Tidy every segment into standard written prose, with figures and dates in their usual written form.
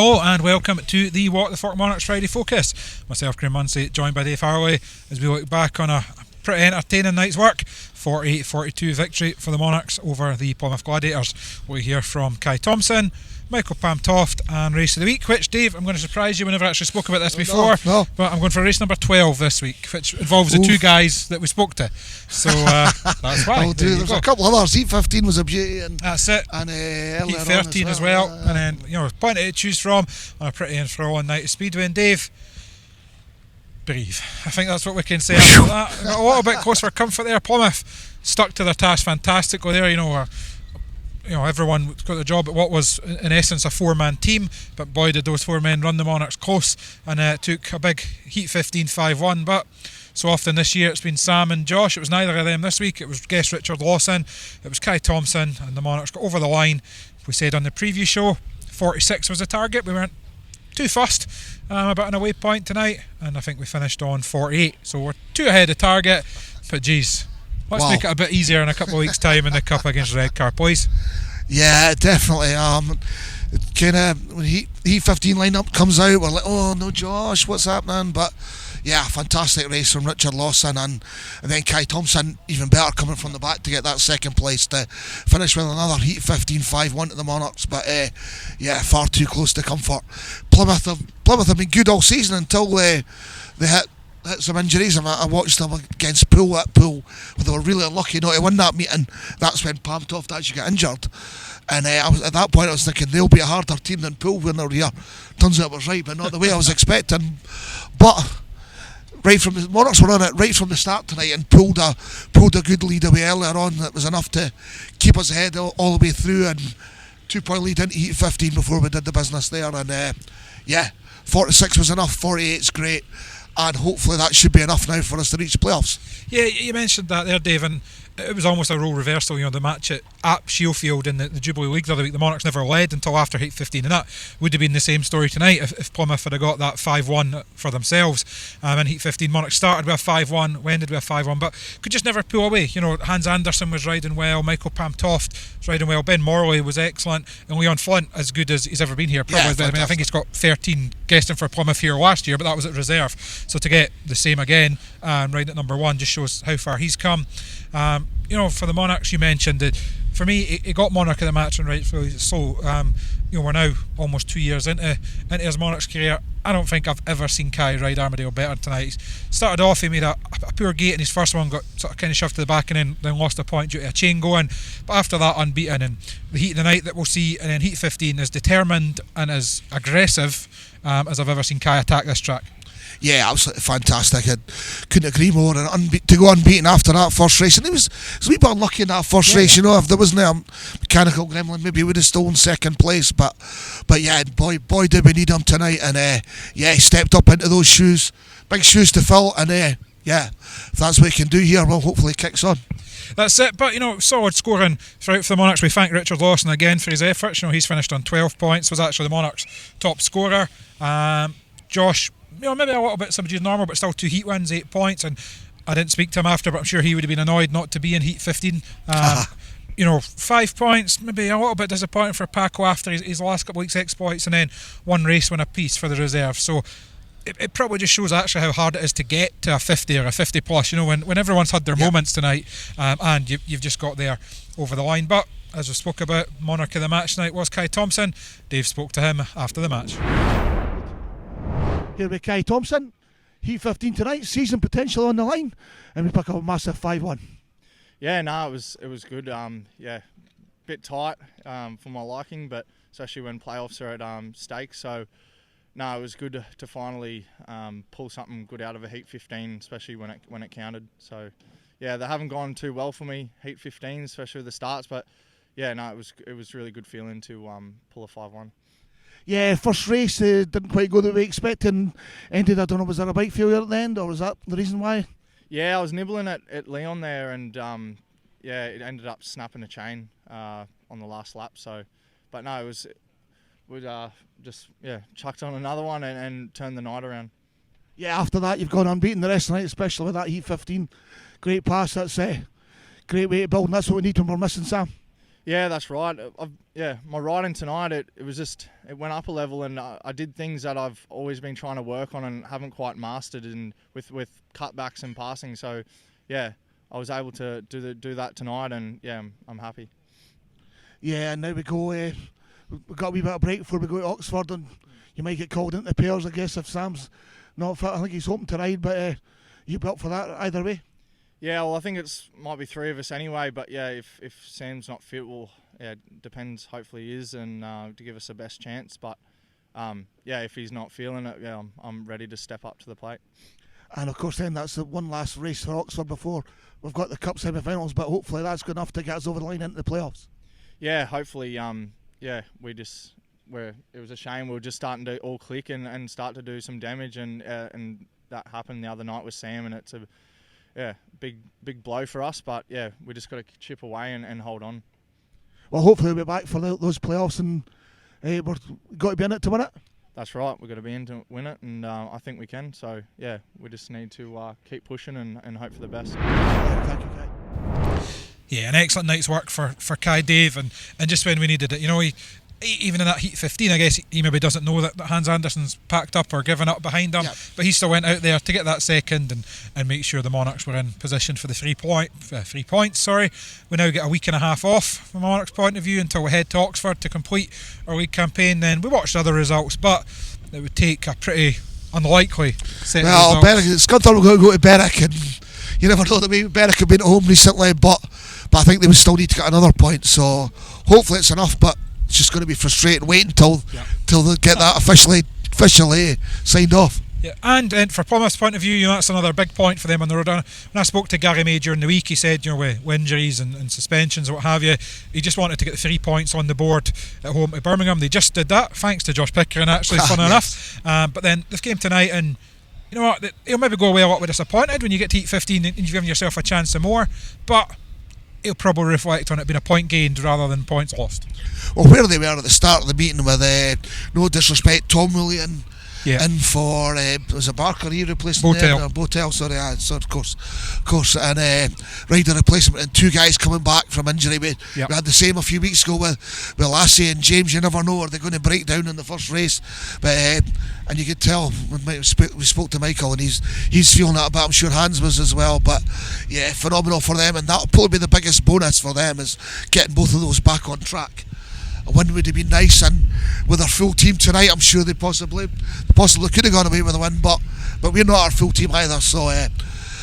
Hello and welcome to the Walk the Fork Monarchs Friday Focus. Myself, Graham Munsey, joined by Dave Harley as we look back on a pretty entertaining night's work. 48-42 victory for the Monarchs over the Plymouth Gladiators. We'll hear from Kai Thompson, Michael Pam-Toft and Race of the Week, which, Dave, I'm going to surprise you, we never actually spoke about this before, no. But I'm going for race number 12 this week, which involves the two guys that we spoke to. So that's why. There's a couple others. Heat 15 was a beauty. And that's it. And Heat 13 as well. And then, plenty to choose from on a pretty enthralling night of Speedway. And Dave, breathe. I think that's what we can say after that. Got a little bit close for comfort there. Plymouth stuck to their task fantastically there. Everyone got the job at what was in essence a four-man team, but boy did those four men run the Monarchs close, and took a big Heat 15 5-1. But so often this year it's been Sam and Josh. It was neither of them this week. It was guest Richard Lawson, it was Kai Thompson, and the Monarchs got over the line. We said on the preview show 46 was the target. We weren't too fussed about an away point tonight, and I think we finished on 48, so we're 2 ahead of target. But geez, let's make it a bit easier in a couple of weeks' time in the Cup against Redcar, please. Yeah, definitely. Kind of when Heat 15 lineup comes out, we're like, oh no, Josh, what's happening? But yeah, fantastic race from Richard Lawson and then Kai Thompson, even better coming from the back to get that second place to finish with another Heat 15 5-1 to the Monarchs. But far too close to comfort. Plymouth have been good all season until they hit some injuries. I watched them against Poole at Poole, where they were really unlucky not to win that meeting. That's when Pam-Toft actually got injured, and at that point I was thinking they'll be a harder team than Poole when they're here. Turns out I was right, but not the way I was expecting. But the Monarchs were on it right from the start tonight and pulled a good lead away earlier on. That was enough to keep us ahead all the way through, and 2-point lead into Heat 15 before we did the business there. And 46 was enough, 48's great. And hopefully that should be enough now for us to reach the playoffs. Yeah, you mentioned that there, Dave, and it was almost a role reversal. The match at Shielfield in the Jubilee League the other week, the Monarchs never led until after Heat 15, and that would have been the same story tonight if Plymouth had got that 5-1 for themselves. In Heat 15, Monarchs started with a 5-1, we ended with a 5-1, but could just never pull away. Hans Anderson was riding well, Michael Pam-Toft was riding well, Ben Morley was excellent, and Leon Flint as good as he's ever been here. Probably, I think he's got 13 guesting for Plymouth here last year, but that was at reserve. So to get the same again and riding at number 1 just shows how far he's come. For the Monarchs, you mentioned that for me it got Monarch of the match, and rightfully so. We're now almost 2 years into his Monarchs career. I don't think I've ever seen Kai ride Armadale better tonight. He started off, he made a poor gate in his first one, got sort of kind of shoved to the back, and then lost a point due to a chain going, but after that unbeaten. And the Heat of the night that we'll see, and then Heat 15 is determined and as aggressive as I've ever seen Kai attack this track. Yeah, absolutely fantastic. I couldn't agree more. And to go unbeaten after that first race, and he was a wee bit unlucky in that first race. If there wasn't a mechanical gremlin, maybe he would have stolen second place. But yeah, boy, did we need him tonight. And he stepped up into those shoes, big shoes to fill. And if that's what he can do here, well, hopefully he kicks on. That's it, but solid scoring throughout for the Monarchs. We thank Richard Lawson again for his efforts. He's finished on 12 points, was actually the Monarchs' top scorer. Josh, maybe a little bit subdued normal, but still 2 heat wins, 8 points, and I didn't speak to him after, but I'm sure he would have been annoyed not to be in Heat 15. 5 points, maybe a little bit disappointing for Paco after his last couple of weeks' exploits, and then 1 race win apiece for the reserve. So it probably just shows actually how hard it is to get to a 50 or a 50 plus, when everyone's had their moments tonight, and you've just got there over the line. But as we spoke about, Monarch of the match tonight was Kai Thompson. Dave spoke to him after the match. Here with Kai Thompson, Heat 15 tonight, season potential on the line, and we pick up a massive 5-1. Yeah, no, it was good. Bit tight for my liking, but especially when playoffs are at stake. So, no, it was good to finally pull something good out of a Heat 15, especially when it counted. So, yeah, they haven't gone too well for me, Heat 15, especially with the starts. But yeah, no, it was really good feeling to pull a 5-1. Yeah, first race didn't quite go the way we expected. Ended, I don't know, was there a bike failure at the end, or was that the reason why? Yeah, I was nibbling at Leon there, and it ended up snapping a chain on the last lap. So, but no, we just chucked on another one and turned the night around. Yeah, after that you've gone unbeaten the rest of the night, especially with that Heat 15. Great pass, that's great way to build, and that's what we need when we're missing Sam. Yeah, that's right. My riding tonight, it went up a level, and I did things that I've always been trying to work on and haven't quite mastered, and with cutbacks and passing. So, yeah, I was able to do that tonight, and yeah, I'm happy. Yeah, and now we go. We've got a wee bit of break before we go to Oxford, and you might get called into pairs, I guess, if Sam's not fit. I think he's hoping to ride, but you be up for that either way? Yeah, well, I think might be 3 of us anyway, but yeah, if Sam's not fit, well, yeah, depends. Hopefully he is, and to give us the best chance. But yeah, if he's not feeling it, yeah, I'm ready to step up to the plate. And of course, then that's the one last race for Oxford before we've got the Cup semi-finals. But hopefully that's good enough to get us over the line into the playoffs. Yeah, hopefully. Yeah, it was a shame. We were just starting to all click and start to do some damage, and that happened the other night with Sam, and it's a big blow for us. But yeah, we just got to chip away and hold on. Well, hopefully we'll be back for those playoffs, and we've got to be in it to win it. That's right. We've got to be in to win it, and I think we can. So yeah, we just need to keep pushing and hope for the best. Thank you, Kai. Yeah, an excellent night's work for Kai Dave, and just when we needed it. You know, even in that heat 15, I guess he maybe doesn't know that Hans Andersen's packed up or given up behind him, but he still went out there to get that second and make sure the Monarchs were in position for the 3 points. We now get a week and a half off from the Monarchs' point of view until we head to Oxford to complete our league campaign. Then we watched other results, but it would take a pretty unlikely set of results. Scunthorpe were going to go to Berwick, and you never know, the way Berwick have been at home recently, but I think they would still need to get another point, so hopefully it's enough. But it's just going to be frustrating waiting till they get that officially signed off. Yeah, and for Plymouth's point of view, that's another big point for them on the road. When I spoke to Gary May during the week, he said, with injuries and suspensions and what have you, he just wanted to get the 3 points on the board at home to Birmingham. They just did that, thanks to Josh Pickering, actually, funny enough. But then this game tonight, and you know what, he'll maybe go away a lot with disappointed when you get to heat 15 and you've given yourself a chance to more, but he'll probably reflect on it being a point gained rather than points lost. Well, where they were at the start of the meeting with, no disrespect, Tom William in for, was it Barker he replacing Botel, sorry, of course, and Ryder replacement, and 2 guys coming back from injury. We had the same a few weeks ago with Lassie and James. You never know, are they going to break down in the first race? But and you could tell when we spoke to Michael, and he's feeling that a bit. I'm sure Hans was as well. But yeah, phenomenal for them, and that'll probably be the biggest bonus for them, is getting both of those back on track. A win would have been nice, and with our full team tonight, I'm sure they possibly could have gone away with a win, but we're not our full team either, so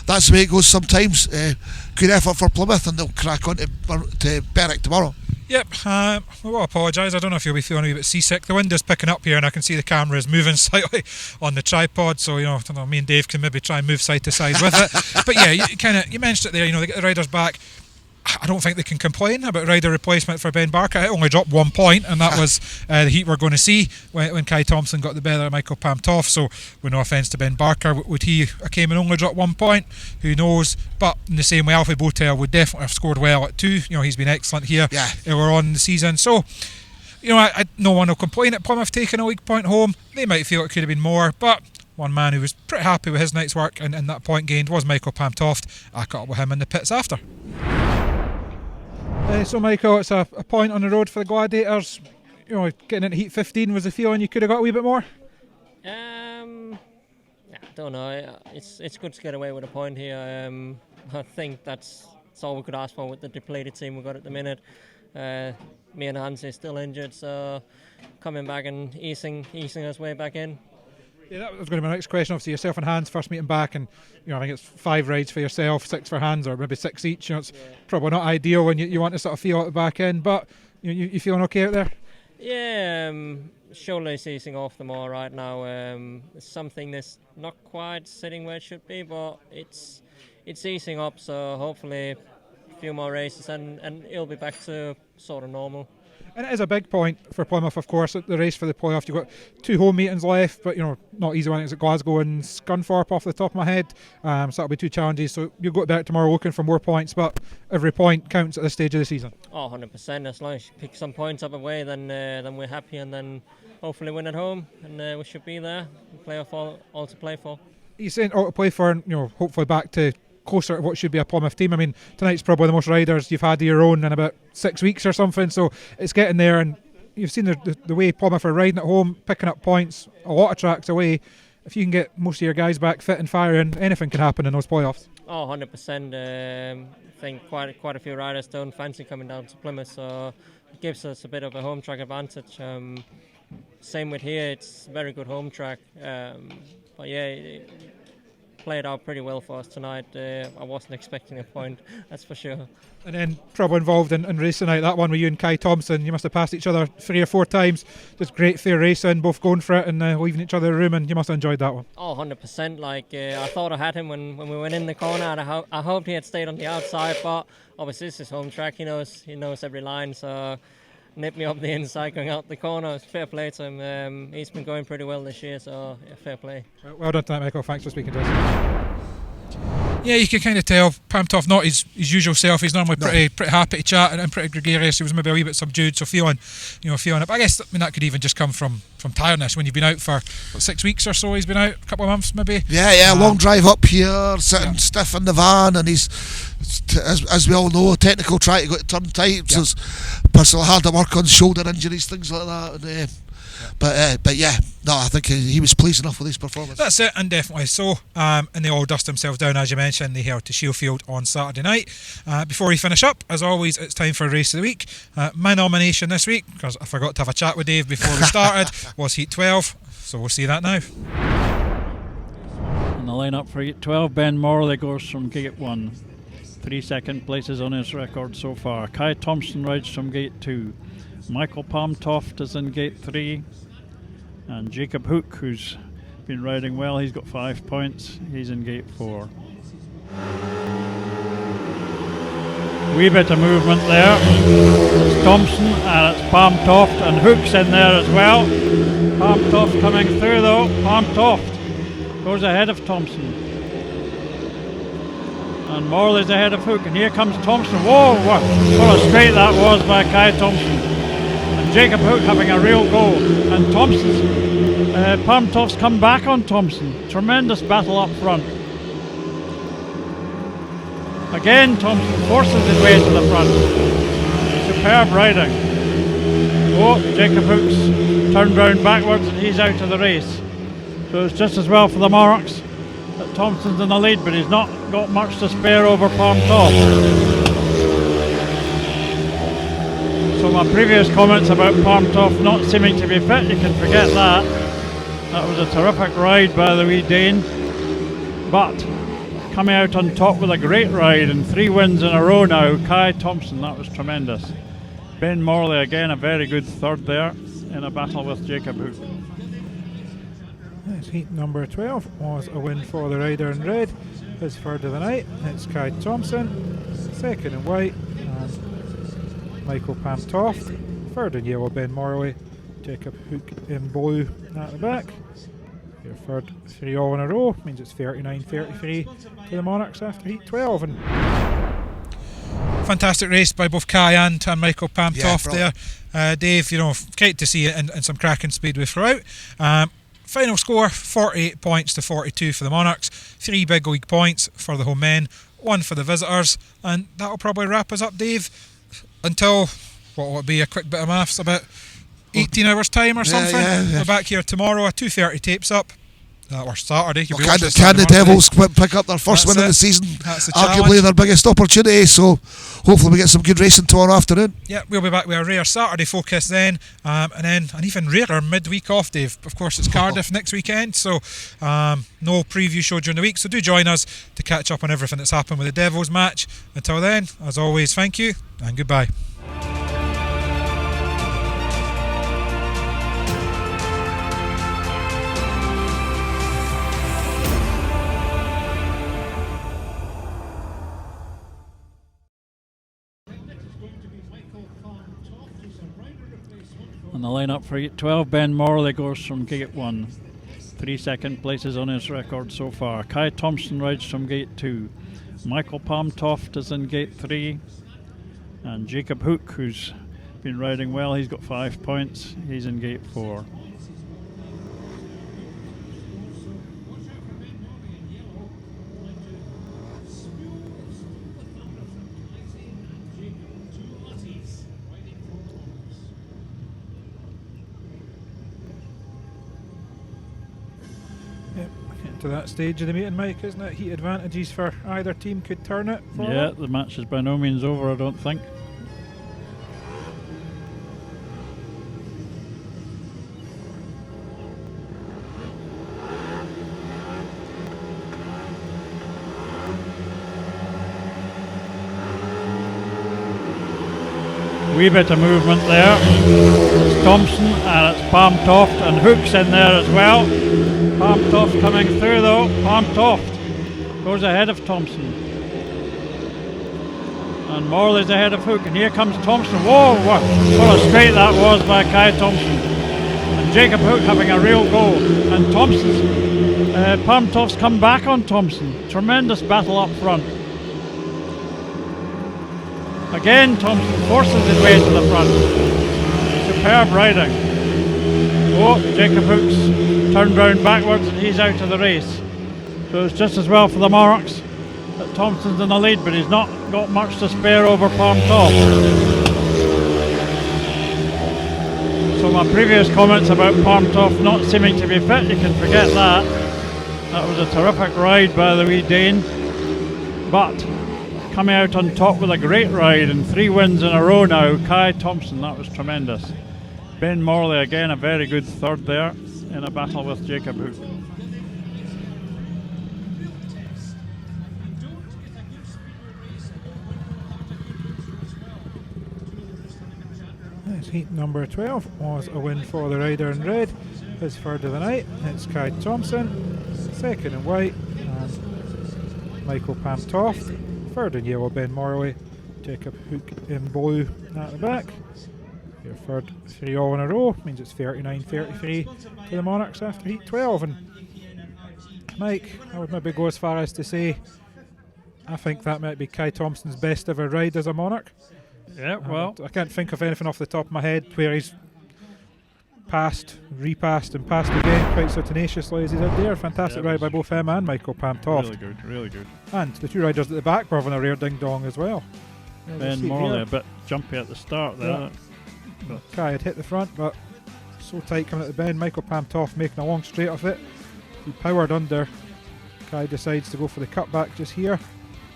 that's the way it goes sometimes. Good effort for Plymouth, and they'll crack on to Berwick tomorrow. Yep, I will apologise. I don't know if you'll be feeling a wee bit seasick. The wind is picking up here, and I can see the camera is moving slightly on the tripod. So me and Dave can maybe try and move side to side with it. But yeah, you mentioned it there. They get the riders back. I don't think they can complain about rider replacement for Ben Barker. It only dropped 1 point, and that was the heat we're going to see when Kai Thompson got the better of Michael Pamtoff. So, with no offence to Ben Barker, would he have came and only dropped 1 point? Who knows? But in the same way, Alfie Botel would definitely have scored well at 2. He's been excellent here earlier on in the season. So, no one will complain at Plymouth taking a league point home. They might feel it could have been more, but one man who was pretty happy with his night's work and that point gained was Michael Pamtoft. I caught up with him in the pits after. So Michael, it's a point on the road for the Gladiators. Getting into heat 15, was the feeling you could have got a wee bit more? I don't know. It's good to get away with a point here. I think that's all we could ask for with the depleted team we've got at the minute. Me and Hans is still injured, so coming back and easing us way back in. Yeah, that was going to be my next question. Obviously, yourself and Hans first meeting back, and I think it's 5 rides for yourself, 6 for Hans, or maybe 6 each. It's probably not ideal when you want to sort of feel at the back end, but you feeling okay out there? Yeah, shoulder is easing off them all right now. It's something that's not quite sitting where it should be, but it's easing up. So hopefully, a few more races and it'll be back to sort of normal. And it is a big point for Plymouth, of course, the race for the playoff. You've got 2 home meetings left, but not easy ones at Glasgow and Scunthorpe off the top of my head. So that'll be 2 challenges. So you'll go back tomorrow looking for more points, but every point counts at this stage of the season. Oh, 100%. As long as you pick some points up away, then we're happy, and then hopefully win at home, and we should be there. Playoff all to play for. You're saying all to play for, and hopefully back to closer to what should be a Plymouth team. I mean, tonight's probably the most riders you've had of your own in about 6 weeks or something, so it's getting there, and you've seen the way Plymouth are riding at home, picking up points a lot of tracks away. If you can get most of your guys back fit and firing, anything can happen in those playoffs. Oh, 100%. I think quite a few riders don't fancy coming down to Plymouth, so it gives us a bit of a home track advantage. Same with here, it's a very good home track. But yeah, it played out pretty well for us tonight. I wasn't expecting a point, that's for sure. And then probably involved in racing tonight, that one with you and Kai Thompson, you must have passed each other 3 or 4 times. Just great fair racing, both going for it and leaving each other in the room, and you must have enjoyed that one. Oh, 100%. I thought I had him when we went in the corner, and I hoped he had stayed on the outside, but obviously it's his home track. He knows every line, so nipped me up the inside going out the corner. It's fair play to him. He's been going pretty well this year, so yeah, fair play. Well done tonight, Michael. Thanks for speaking to us. Yeah, you can kind of tell Pam Toff not his usual self. He's normally pretty happy to chat and pretty gregarious. He was maybe a wee bit subdued, so feeling it. But I guess that could even just come from tiredness when you've been out for 6 weeks or so. He's been out a couple of months maybe. Yeah, long drive up here, sitting stiff in the van, and he's, as we all know, technical try to go to turn tight. So it's personally hard to work on shoulder injuries, things like that. And, but yeah, no, I think he was pleased enough with his performance. That's it, and definitely so. And they all dust themselves down, as you mentioned. They head to Sheffield on Saturday night. Before we finish up, as always, it's time for Race of the Week. My nomination this week, because I forgot to have a chat with Dave before we started, was Heat 12. So we'll see that now. In the lineup for Heat 12, Ben Morley goes from Gate 1. 3 second places on his record so far. Kai Thompson rides from Gate 2. Michael Palmtoft is in Gate 3, and Jacob Hook, who's been riding well, he's got 5 points, he's in Gate 4. Wee bit of movement there. It's Thompson and it's Palmtoft, and Hook's in there as well. Palmtoft coming through though. Palmtoft goes ahead of Thompson, and Morley's ahead of Hook, and here comes Thompson. Whoa, what a straight that was by Kai Thompson. Jacob Hook having a real go, and Palmtoft's come back on Thompson. Tremendous battle up front. Again, Thompson forces his way to the front. Superb riding. Oh, Jacob Hook's turned round backwards and he's out of the race. So it's just as well for the Monarchs that Thompson's in the lead, but he's not got much to spare over Palmtoft. So my previous comments about Palmtoft not seeming to be fit, you can forget that. That was a terrific ride by the wee Dane. But coming out on top with a great ride and 3 wins in a row now, Kai Thompson, that was tremendous. Ben Morley again, a very good third there in a battle with Jacob Hook. Heat number 12 was a win for the rider in red. His third of the night. It's Kai Thompson, second in white, and Michael Palmtoft, third in yellow, Ben Morley, Jacob Hook in blue at the back. Your third 3 all in a row means it's 39-33 to the Monarchs after Heat 12. And fantastic race by both Kai and Michael Palmtoft there. Dave, great to see it in some cracking speed with throughout. Final score 48 points to 42 for the Monarchs, 3 big league points for the home men, 1 for the visitors, and that'll probably wrap us up, Dave, until what will it be, a quick bit of maths, about 18 hours time or something. We're back here tomorrow, a 2:30 tapes up. Or Saturday. Can the Devils pick up their first win of the season? That's arguably their biggest opportunity, so hopefully we get some good racing tomorrow afternoon. Yeah, we'll be back with a rare Saturday focus then, and then an even rarer midweek off, Dave. Of course, it's Cardiff next weekend, so no preview show during the week, so do join us to catch up on everything that's happened with the Devils match. Until then, as always, thank you and goodbye. In the lineup for Heat 12, Ben Morley goes from Gate 1. 3 second places on his record so far. Kai Thompson rides from Gate 2. Michael Palmtoft is in Gate 3. And Jacob Hook, who's been riding well, he's got 5 points. He's in Gate 4. to that stage of the meeting, Mike, isn't it? Heat advantages for either team could turn it. Yeah, the match is by no means over, I don't think. Wee bit of movement there. It's Thompson and it's Palmtoft, and Hook's in there as well. Palmtoft coming through though. Palmtoft goes ahead of Thompson. And Morley's ahead of Hook, and here comes Thompson. Whoa, what a straight that was by Kai Thompson. And Jacob Hook having a real go. And Palmtoft's come back on Thompson. Tremendous battle up front. Again, Thompson forces his way to the front. Superb riding. Oh, Jacob Hook's turned round backwards and he's out of the race. So it's just as well for the Monarchs that Thompson's in the lead, but he's not got much to spare over Palmtoft. So my previous comments about Palmtoft not seeming to be fit, you can forget that. That was a terrific ride by the wee Dane. But coming out on top with a great ride and 3 wins in a row now, Kai Thompson, that was tremendous. Ben Morley again, a very good third there in a battle with Jacob Hook. Heat number 12 was a win for the rider in red. His third of the night. It's Kai Thompson. Second in white, and Michael Palmtoft. Third in yellow, Ben Morley. Jacob Hook in blue at the back. Your third 3 all in a row means it's 39-33 to the Monarchs after Heat 12. And Mike, I would maybe go as far as to say I think that might be Kai Thompson's best ever ride as a Monarch. Yeah, well, I can't think of anything off the top of my head where he's passed, repassed and passed again quite so tenaciously as he did there. Fantastic ride by both him and Michael Palmtoft. really good, really good. And the 2 riders at the back were having a rare ding-dong as well. Ben Morley a bit jumpy at the start there. Yeah. Kai had hit the front, but so tight coming at the bend. Michael Palmtoft making a long straight of it. He powered under. Kai decides to go for the cutback just here.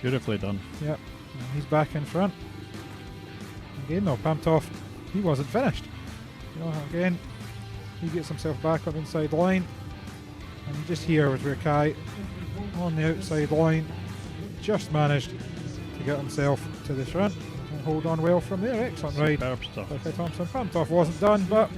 Beautifully done. Yep, and he's back in front. Again though, Palmtoft, he wasn't finished. You know, again, he gets himself back on the inside line. And just here was where Kai, on the outside line, just managed to get himself to the front and hold on well from there. Excellent ride Superb stuff. by Kai Thompson. Palmtoft wasn't done, but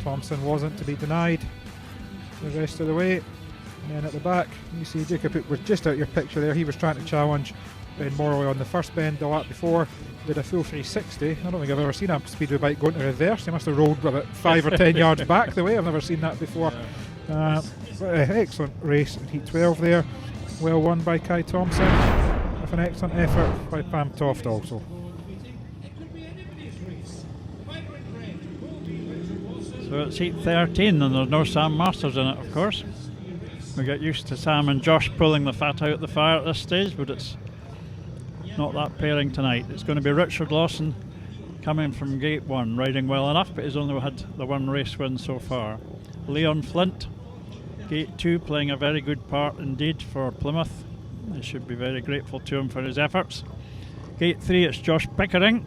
Thompson wasn't to be denied the rest of the way. And then at the back, you see Jacob Hook was just out your picture there. He was trying to challenge Ben Morley on the first bend the lap before. Did a full 360. I don't think I've ever seen a speedway bike go into reverse. He must have rolled about 5 or 10 yards back the way. I've never seen that before. But excellent race in Heat 12 there. Well won by Kai Thompson with an excellent effort by Palmtoft also. So it's Heat 13 and there's no Sam Masters in it, of course. We get used to Sam and Josh pulling the fat out the fire at this stage, but it's not that pairing tonight. It's going to be Richard Lawson coming from gate 1, riding well enough, but he's only had the 1 race win so far. Leon Flint, gate 2, playing a very good part indeed for Plymouth. They should be very grateful to him for his efforts. Gate 3, it's Josh Pickering.